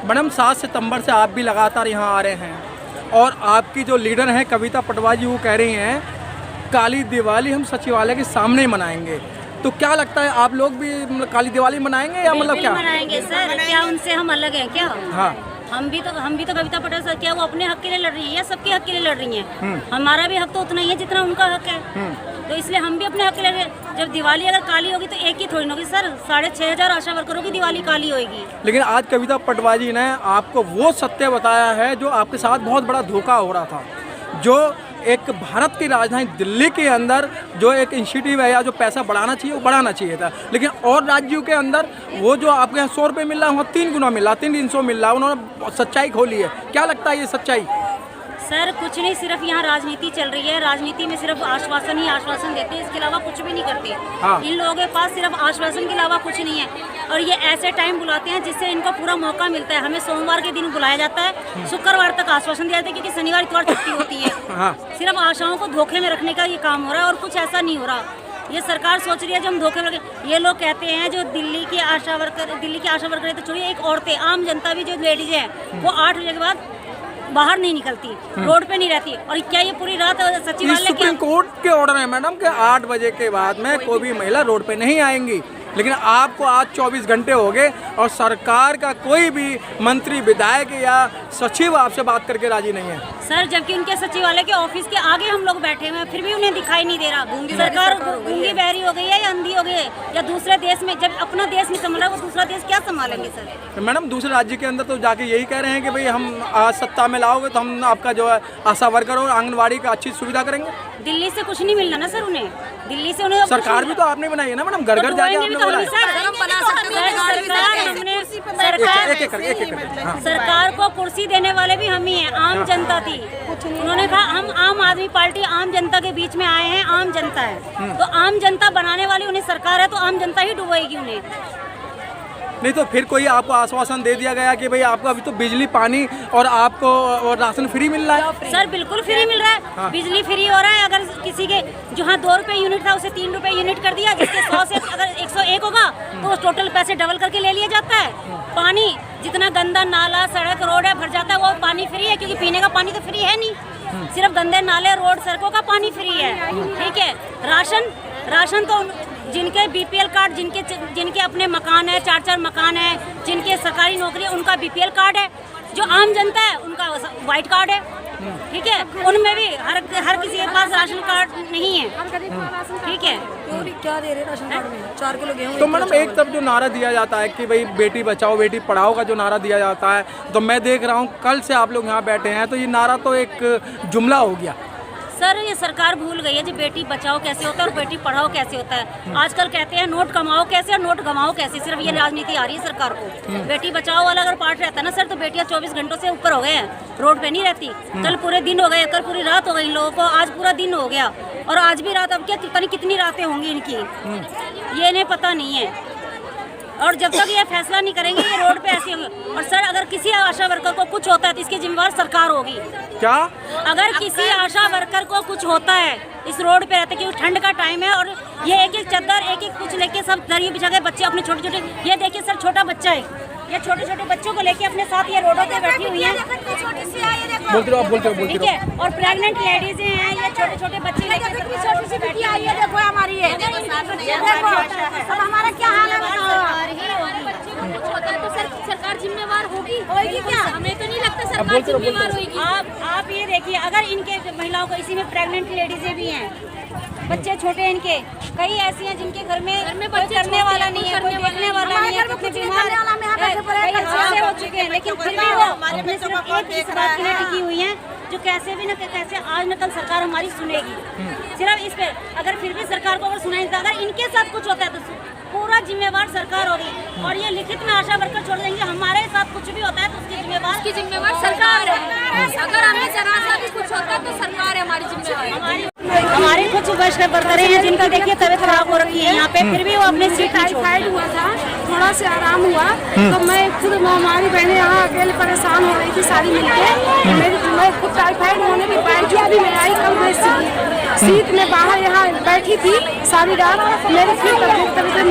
Madam 7 सितंबर से आप भी लगातार यहाँ आ रहे हैं और आपकी जो लीडर हैं कविता पटवारी जी वो कह रही हैं काली दिवाली हम सचिवालय के सामने ही मनाएंगे, तो क्या लगता है आप लोग भी मतलब काली दिवाली मनाएंगे या मतलब क्या मनाएंगे सर? क्या उनसे हम अलग हैं क्या? हाँ हम भी तो कविता पटेल सर, क्या वो अपने हक के लिए लड़ रही है या सबके हक के लिए लड़ रही हैं? हमारा भी हक तो उतना ही है जितना उनका हक है, तो इसलिए हम भी अपने हक के लिए। जब दिवाली अगर काली होगी तो एक ही थोड़ी ना होगी सर, 6500 आशा वर्करों की दिवाली काली होगी। लेकिन आज कविता पटवारी जी ने आपको वो सत्य बताया है जो आपके साथ बहुत बड़ा धोखा हो रहा था, जो एक भारत की राजधानी दिल्ली के अंदर जो एक इंस्टीट्यूट है या जो पैसा बढ़ाना चाहिए वो बढ़ाना चाहिए था, लेकिन और राज्यों के अंदर वो जो आपके यहाँ 100 रुपये मिल रहा है वहाँ 3 गुना मिल रहा, 300 मिल रहा है। उन्होंने सच्चाई खोली है, क्या लगता है ये सच्चाई? सर कुछ नहीं, सिर्फ यहाँ राजनीति चल रही है, राजनीति में सिर्फ आश्वासन ही आश्वासन देते हैं, इसके अलावा कुछ भी नहीं करते। हाँ। इन लोगों के पास सिर्फ आश्वासन के अलावा कुछ नहीं है, और ये ऐसे टाइम बुलाते हैं जिससे इनको पूरा मौका मिलता है। हमें सोमवार के दिन बुलाया जाता है, शुक्रवार तक आश्वासन दिया जाता है, क्योंकि शनिवार इतवार छुट्टी होती है। हाँ। सिर्फ आशाओं को धोखे में रखने का ये काम हो रहा है और कुछ ऐसा नहीं हो रहा। ये सरकार सोच रही है जो हम धोखे में रखें। ये लोग कहते हैं जो दिल्ली की आशा वर्कर है तो छोड़िए, एक औरतें आम जनता भी जो लेडीज है वो 8 बजे के बाद बाहर नहीं निकलती, रोड पे नहीं रहती। और क्या ये पूरी रात सचिवालय सुप्रीम कोर्ट के ऑर्डर है मैडम कि 8 बजे के बाद में कोई भी महिला रोड पे नहीं आएंगी, लेकिन आपको आज 24 घंटे हो गए और सरकार का कोई भी मंत्री विधायक या सचिव आपसे बात करके राजी नहीं है सर। जबकि उनके सचिवालय के ऑफिस के आगे हम लोग बैठे हुए हैं, फिर भी उन्हें दिखाई नहीं दे रहा। सरकार गूंगी बहरी हो गई है या अंधी हो गई है, या दूसरे देश में जब अपना देश नहीं संभाला वो दूसरा देश क्या संभालेंगे सर? तो मैडम दूसरे राज्य के अंदर तो जाके यही कह रहे हैं कि भाई हम आज सत्ता में लाओगे तो हम आपका जो है आशा वर्कर और आंगनबाड़ी का अच्छी सुविधा करेंगे। दिल्ली से कुछ नहीं मिलना ना सर उन्हें, दिल्ली से उन्हें सरकार भी तो आपने बनाई है ना मैडम, घर घर जाके आपने बनाया। सरकार को कुर्सी देने वाले भी हम ही हैं, आम जनता थी। उन्होंने कहा हम आम आदमी पार्टी आम जनता के बीच में आए हैं, आम जनता है तो आम जनता बनाने वाली उन्हें सरकार है, तो आम जनता ही डुबोएगी उन्हें। नहीं तो फिर कोई आपको आश्वासन दे दिया गया कि भाई आपको अभी तो बिजली पानी और आपको राशन फ्री मिल रहा है? सर बिल्कुल फ्री मिल रहा है। हाँ। बिजली फ्री हो रहा है। अगर किसी के जहाँ 2 रुपए यूनिट था उसे 3 रुपए यूनिट कर दिया, जिसके 100 से अगर 101 होगा तो टोटल पैसे डबल करके ले लिया जाता है। पानी जितना गंदा नाला सड़क रोड है भर जाता है वो पानी फ्री है, क्योंकि पीने का पानी तो फ्री है नहीं, सिर्फ गंदे नाले रोड सड़कों का पानी फ्री है। ठीक है। राशन तो जिनके बीपीएल कार्ड, जिनके अपने मकान है, 4-4 मकान है, जिनके सरकारी नौकरी है उनका बीपीएल कार्ड है। जो आम जनता है उनका वाइट कार्ड है। ठीक है। उनमें भी हर किसी के पास राशन कार्ड नहीं है। ठीक है। क्या दे रहे राशन कार्ड में? 4 किलो गेहूं। तो मैडम एक तरफ जो नारा दिया जाता है कि भाई बेटी बचाओ बेटी पढ़ाओ का जो नारा दिया जाता है, तो मैं देख रहा हूँ कल से आप लोग यहाँ बैठे हैं तो ये नारा तो एक जुमला हो गया। सर ये सरकार भूल गई है जो बेटी बचाओ कैसे होता है और बेटी पढ़ाओ कैसे होता है। आजकल कहते हैं नोट कमाओ कैसे और नोट गमाओ कैसे, सिर्फ ये राजनीति आ रही है सरकार को। बेटी बचाओ वाला अगर पार्ट रहता है ना सर, तो बेटियां 24 घंटों से ऊपर हो गए हैं, रोड पे नहीं रहती। कल पूरे दिन हो गए, कल पूरी रात हो गई इन लोगों को, आज पूरा दिन हो गया और आज भी रात। अब क्या पता नहीं कितनी रातें होंगी इनकी, ये इन्हें पता नहीं है। और जब तक ये फैसला नहीं करेंगे ये रोड पे ऐसे होंगे। और सर अगर किसी आशा वर्कर को कुछ होता है तो इसकी जिम्मेवार सरकार होगी। क्या? अगर किसी आशा वर्कर को कुछ होता है इस रोड पे रहते, क्योंकि ठंड का टाइम है और ये एक चादर एक कुछ लेके सब दरिया बिछा के बच्चे अपने छोटे छोटे, ये देखिए सर छोटा बच्चा है, ये छोटे छोटे बच्चों को लेके अपने साथ ये रोडों पे बैठी हुई है। ठीक है। और प्रेग्नेंट लेडीज हैं, ये छोटे छोटे बच्चे लेके छोटी सी बेटी आई है, देखो हमारी है, अब हमारा क्या हाल है तो सरकार जिम्मेवार होगी क्या? हमें तो नहीं लगता सरकार जिम्मेवार होगी। आप ये देखिए, अगर इनके महिलाओं को, इसी में प्रेग्नेंट लेडीजें भी हैं, बच्चे छोटे इनके, कई ऐसी हैं जिनके घर में कोई करने वाला नहीं है, कोई देखने वाला नहीं है, कितने बीमार हो चुके हैं, लेकिन फिर भी वो अपने सिर्फ एक इस बात के लिए टिकी हुई हैं जो कैसे भी न कैसे आज न कल सरकार हमारी सुनेगी। सिर्फ इस पे अगर फिर भी सरकार को अगर सुनाई, अगर इनके साथ कुछ होता है तो पूरा जिम्मेवार सरकार होगी। और ये लिखित में आशा वर्कर छोड़ देंगे, हमारे साथ कुछ भी होता है तो उसकी जिम्मेवार सरकार है। अगर हमें जरा सा भी कुछ होता है तो सरकार है हमारी जिम्मेवार। हमारे कुछ वरिष्ठ वर्करें हैं जिनकी देखिए तबीयत खराब हो रही है यहाँ पे, फिर भी वो अपने सीट टाइफाइड हुआ था, थोड़ा से आराम हुआ तो मैं खुद हमारी बहनें यहाँ अकेले परेशान हो रही थी सारी मिलके। मैं खुद टाइफाइड होने के बाद भी मैं आई कल शीत में बाहर यहाँ बैठी थी सारी रात। मेरी फिर तबीयत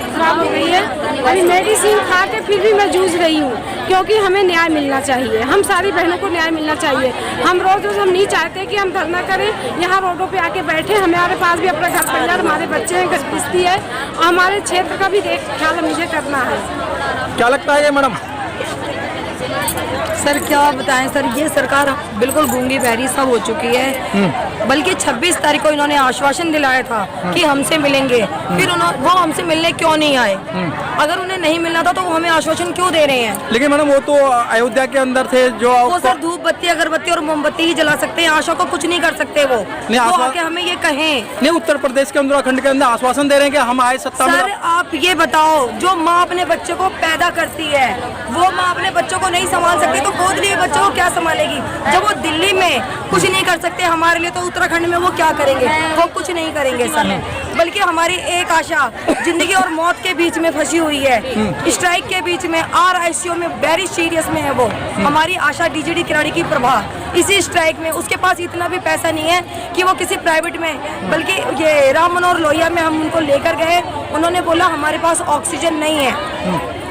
खराब हो गई है। अभी मेडिसिन खा के फिर भी मैं जूझ रही हूँ, क्योंकि हमें न्याय मिलना चाहिए। हम सारी बहनों को न्याय मिलना चाहिए। हम रोज हम नहीं चाहते कि हम धरना करें, यहाँ रोडों पे आके बैठे। हमारे पास भी अपना घर परिवार, हमारे बच्चे हैं, गृहस्थी है, हमारे क्षेत्र का भी ख्याल मुझे करना है। क्या लगता है मैडम? सर क्या बताएं सर, ये सरकार बिल्कुल गूंगी बहरी सब हो चुकी है। बल्कि 26 तारीख को इन्होंने आश्वासन दिलाया था कि हमसे मिलेंगे, फिर वो हमसे मिलने क्यों नहीं आए? अगर उन्हें नहीं मिलना था तो वो हमें आश्वासन क्यों दे रहे हैं? लेकिन मैडम वो तो अयोध्या के अंदर थे जो वो सर धूप बत्ती अगरबत्ती और मोमबत्ती ही जला सकते हैं, आशा को कुछ नहीं कर सकते। वो आके हमें ये कहें। नहीं, उत्तर प्रदेश के उत्तराखंड के अंदर आश्वासन दे रहे हैं कि हम आए सत्ता में। सर आप ये बताओ, जो माँ अपने बच्चों को पैदा करती है, वो माँ अपने बच्चों को नहीं संभाल सकती तो गोद लिए बच्चों को क्या संभालेगी? जब वो दिल्ली में कुछ नहीं कर सकते हमारे लिए, तो उत्तराखंड में वो क्या करेंगे? वो कुछ नहीं करेंगे सर। बल्कि हमारी एक आशा जिंदगी और मौत के बीच में फंसी हुई है, स्ट्राइक के बीच में, RICO में वेरी सीरियस में है वो। हमारी आशा DGD किराड़ी की प्रभा इसी स्ट्राइक में, उसके पास इतना भी पैसा नहीं है कि वो किसी प्राइवेट में, बल्कि ये राम मनोहर लोहिया में हम उनको लेकर गए, उन्होंने बोला हमारे पास ऑक्सीजन नहीं है।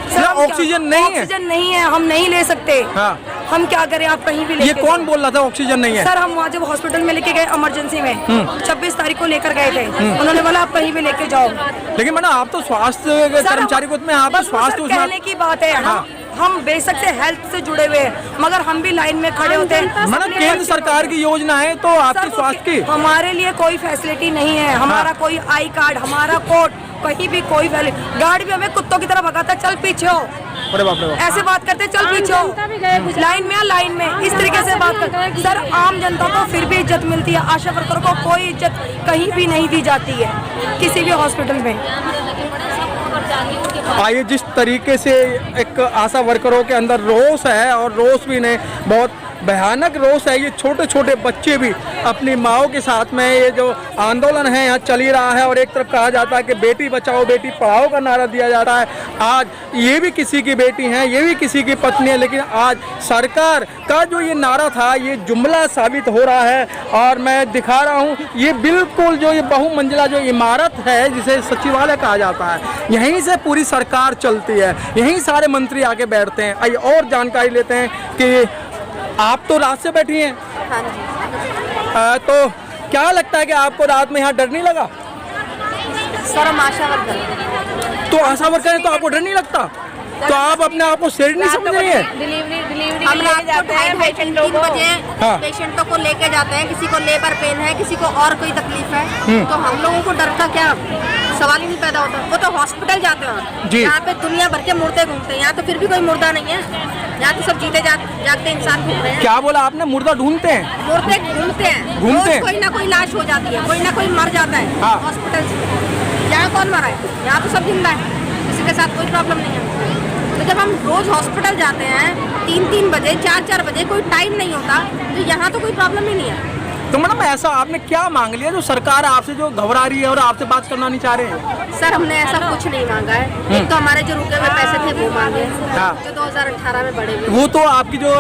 सर ऑक्सीजन नहीं है? ऑक्सीजन नहीं है, हम नहीं ले सकते। हाँ। हम क्या करें? आप कहीं भी ये कौन बोल रहा था ऑक्सीजन नहीं है? सर हम वहाँ जब हॉस्पिटल में लेके गए इमरजेंसी में, 26 तारीख को लेकर गए थे, उन्होंने बोला आप कहीं भी लेके जाओ। लेकिन मैडम आप तो स्वास्थ्य कर्मचारी को, आप स्वास्थ्य कहने की बात है। हम बेशक से हेल्थ से जुड़े हुए हैं, मगर हम भी लाइन में खड़े होते हैं। मैडम केंद्र सरकार की योजना है तो आपके स्वास्थ्य की, हमारे लिए कोई फैसिलिटी नहीं है। हमारा कोई आई कार्ड, हमारा कोड, कहीं भी कोई गार्ड भी हमें कुत्तों की तरह भगाता, चल पीछे हो, अरे बाप रे बाप। ऐसे बात करते, चल पीछे हो, लाइन में लाइन में, इस तरीके से बात करते। सर आम जनता को फिर भी इज्जत मिलती है, आशा वर्कर को कोई इज्जत कहीं भी नहीं दी जाती है किसी भी हॉस्पिटल में। आइए, जिस तरीके से एक आशा वर्करों के अंदर रोष है, और रोष भी नहीं, बहुत भयानक रोष है। ये छोटे छोटे बच्चे भी अपनी माओं के साथ में, ये जो आंदोलन है यहाँ चल ही रहा है, और एक तरफ कहा जाता है कि बेटी बचाओ बेटी पढ़ाओ का नारा दिया जाता है। आज ये भी किसी की बेटी है, ये भी किसी की पत्नी है, लेकिन आज सरकार का जो ये नारा था ये जुमला साबित हो रहा है। और मैं दिखा रहा हूँ, ये बिल्कुल जो ये बहुमंजिला जो इमारत है जिसे सचिवालय कहा जाता है, यहीं से पूरी सरकार चलती है, यहीं सारे मंत्री आके बैठते हैं। आइए और जानकारी लेते हैं कि आप तो रात से बैठी हैं। हाँ जी। तो क्या लगता है कि आपको रात में यहाँ डर नहीं लगा? सर हम आशा वर्कर, तो आशा वर्कर है तो आपको डर नहीं लगता? तो आप अपने आप को शेर नहीं समझ रही है? हम रात को 2:30-3 बजे पेशेंटों को लेके जाते हैं, किसी को लेबर पेन है, किसी को और कोई तकलीफ है, तो हम लोगों को डर का क्या सवाल ही नहीं पैदा होता। वो तो हॉस्पिटल जाते हैं, यहाँ पे दुनिया भर के मुर्दे घूमते हैं, यहाँ तो फिर भी कोई मुर्दा नहीं है, यहाँ तो सब जीते जागते इंसान घूम रहे हैं। क्या बोला आपने? मुर्दा ढूंढते हैं? मुर्दे घूमते हैं, कोई ना कोई लाश हो जाती है, कोई ना कोई मर जाता है हॉस्पिटल से। यहाँ कौन मरा है? यहाँ तो सब जिंदा है, किसी के साथ कोई प्रॉब्लम नहीं है। तो जब हम रोज हॉस्पिटल जाते हैं 3-3 बजे, 4-4 बजे, कोई टाइम नहीं होता, तो यहाँ तो कोई प्रॉब्लम ही नहीं है। तो मैडम ऐसा आपने क्या मांग लिया जो सरकार आपसे जो घबरा रही है और आपसे बात करना नहीं चाह रहे हैं? सर हमने ऐसा कुछ नहीं मांगा है। एक तो हमारे जो रुके हुए पैसे थे वो मांगे, जो 2018 में बढ़े हुए। वो तो आपकी जो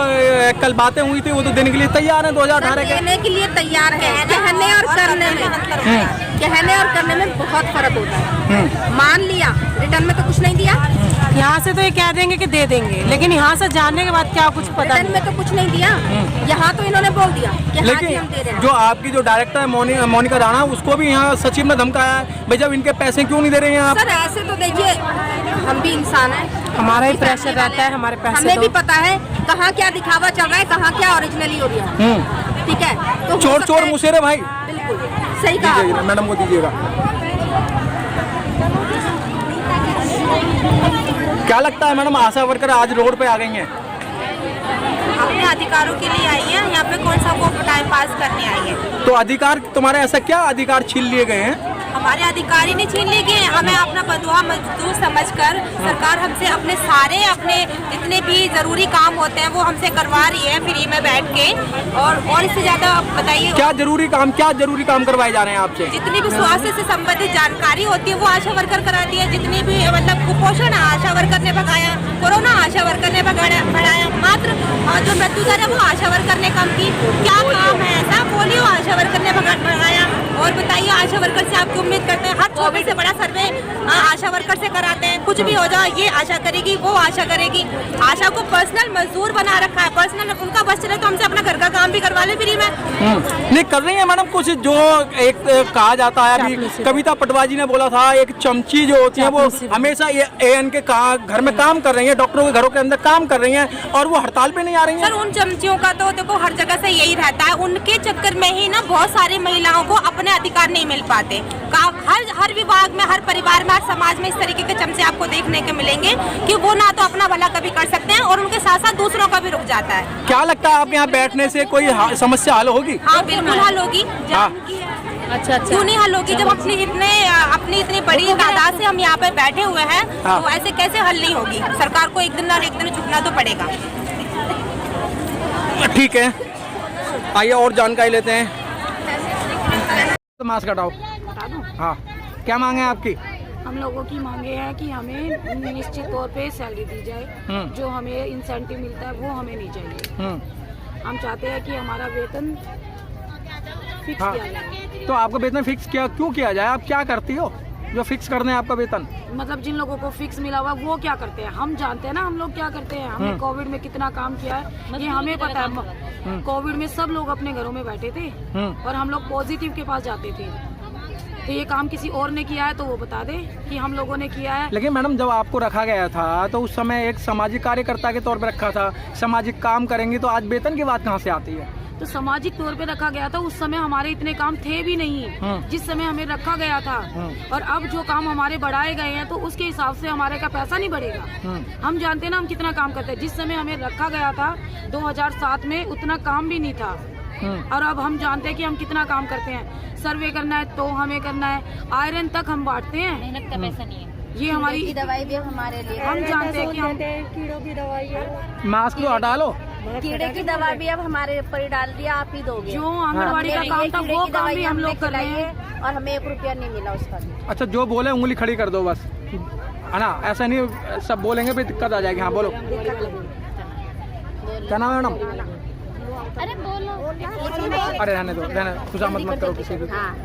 कल बातें हुई थी वो तो देने के लिए तैयार है 2018 के? देने के लिए तैयार है, कहने और करने में, कहने और करने में बहुत फर्क होता है। मान लिया, रिटर्न में तो कुछ नहीं दिया। यहाँ से तो ये कह देंगे कि दे देंगे, लेकिन यहाँ से जानने के बाद क्या कुछ पता रिटर्न में तो कुछ नहीं दिया। यहाँ तो इन्होंने बोल दिया कि हाँ जी हम दे रहे हैं। जो आपकी जो डायरेक्टर है मोनिका राणा, उसको भी यहाँ सचिव ने धमकाया है, भाई जब इनके पैसे क्यों नहीं दे रहे हैं आप? सर ऐसे तो देखिए, हम भी इंसान हैं, हमारा ही प्रेशर रहता है, हमारे पैसे हमें भी पता है कहाँ क्या दिखावा चल रहा है, कहाँ क्या ओरिजिनली हो रहा है। ठीक है, तो चोर चोर मुसेरे भाई, बिल्कुल सही कहा। मैडम को दीजिएगा। क्या लगता है मैडम, आशा वर्कर आज रोड पे आ गई हैं? अपने अधिकारों के लिए आई है, यहाँ पे कौन सा वो टाइम पास करने आई है। तो अधिकार तुम्हारे, ऐसा क्या अधिकार छीन लिए गए हैं? हमारे अधिकारी नहीं छीन लिए गए, हमें अपना बंधुआ मजदूर समझकर सरकार हमसे अपने जितने भी जरूरी काम होते हैं वो हमसे करवा रही है फ्री में बैठ के। और इससे ज्यादा बताइए क्या जरूरी काम करवाए जा रहे हैं आपसे? जितनी भी स्वास्थ्य से संबंधित जानकारी होती है वो आशा वर्कर कराती है। जितनी भी मतलब कुपोषण आशा वर्कर ने भगाया, कोरोना आशा वर्कर ने बढ़ाया, मात्र जो मृत्यु दर है वो आशा वर्कर ने कम की। क्या काम है ऐसा बोलिए बढ़ाया। और बताइए आशा वर्कर से आपकी उम्मीद करते हैं, हर छोटे से बड़ा सर्वे आशा वर्कर से कराते हैं, कुछ भी हो जाए ये आशा करेगी वो आशा करेगी। आशा को पर्सनल मजदूर बना रखा है, पर्सनल उनका बस चले तो हमसे अपना घर का काम भी करवा ले फ्री में। नहीं कर रही है मैडम कुछ, जो एक कहा जाता है अभी कविता पटवा जी ने बोला था, एक चमची जो होती है वो हमेशा ये AN के घर में काम कर रही है, डॉक्टरों के घरों के अंदर काम कर रही हैं और वो हड़ताल पे नहीं आ रही हैं। सर उन चमचियों का तो देखो हर जगह से यही रहता है, उनके चक्कर में ही ना बहुत सारी महिलाओं को अपने अधिकार नहीं मिल पाते। हर विभाग में, हर परिवार में, हर समाज में इस तरीके के चमचे आपको देखने के मिलेंगे कि वो ना तो अपना भला कभी कर सकते हैं और उनके साथ साथ दूसरों का भी रुक जाता है। क्या लगता है आपके यहाँ बैठने से कोई समस्या हल होगी? हाँ बिल्कुल हल होगी। अच्छा क्यों नहीं हल होगी? जब अपनी इतनी बड़ी तादाद से हम यहाँ पे बैठे हुए हैं तो ऐसे कैसे हल नहीं होगी? सरकार को एक दिन झुकना तो पड़ेगा। ठीक है, आइए और जानकारी लेते हैं। तो मास्क हटाओ। हाँ, क्या मांगे आपकी? हम लोगों की मांगे हैं कि हमें निश्चित तौर पे सैलरी दी जाए, जो हमें इंसेंटिव मिलता है वो हमें नहीं चाहिए। हम चाहते हैं कि हमारा वेतन फिक्स किया जाए। तो आपका वेतन फिक्स क्यों किया जाए? आप क्या करती हो जो फिक्स करने आपका वेतन? मतलब जिन लोगों को फिक्स मिला हुआ वो क्या करते हैं, हम जानते हैं ना हम लोग क्या करते हैं। हमने कोविड में कितना काम किया है ये हमें पता है। कोविड में सब लोग अपने घरों में बैठे थे और हम लोग पॉजिटिव के पास जाते थे, तो ये काम किसी और ने किया है तो वो बता दे कि हम लोगों ने किया है। लेकिन मैडम जब आपको रखा गया था तो उस समय एक सामाजिक कार्यकर्ता के तौर पर रखा था, सामाजिक काम करेंगी, तो आज वेतन की बात कहाँ से आती है? तो सामाजिक तौर पे रखा गया था, उस समय हमारे इतने काम थे भी नहीं जिस समय हमें रखा गया था। और अब जो काम हमारे बढ़ाए गए हैं तो उसके हिसाब से हमारे का पैसा नहीं बढ़ेगा। हम जानते हैं ना हम कितना काम करते हैं। जिस समय हमें रखा गया था 2007 में उतना काम भी नहीं था और अब हम जानते हैं कि हम कितना काम करते हैं। सर्वे करना है तो हमें करना है, आयरन तक हम बांटते हैं, मेहनत का पैसा नहीं है। ये हमारी दवाई भी हमारे लिए हम जानते हैं कि हम कीड़ों की दवाई है। मास्क तो हटा लो। कीड़े की दवा भी अब हमारे ऊपर ही डाल दिया, आप ही दोगे। जो आंगनबाड़ी का काम था वो काम भी हम लोग कर रहे हैं और हमें 1 रुपया नहीं मिला उसका भी। अच्छा, जो बोले उंगली खड़ी कर दो बस, है ना? ऐसा नहीं सब बोलेंगे फिर दिक्कत आ जाएगी। हाँ बोलो, क्या नाम है मैडम? अरे बोलो। अरे रहने दो, खुशामद मत करो किसी को। हाँ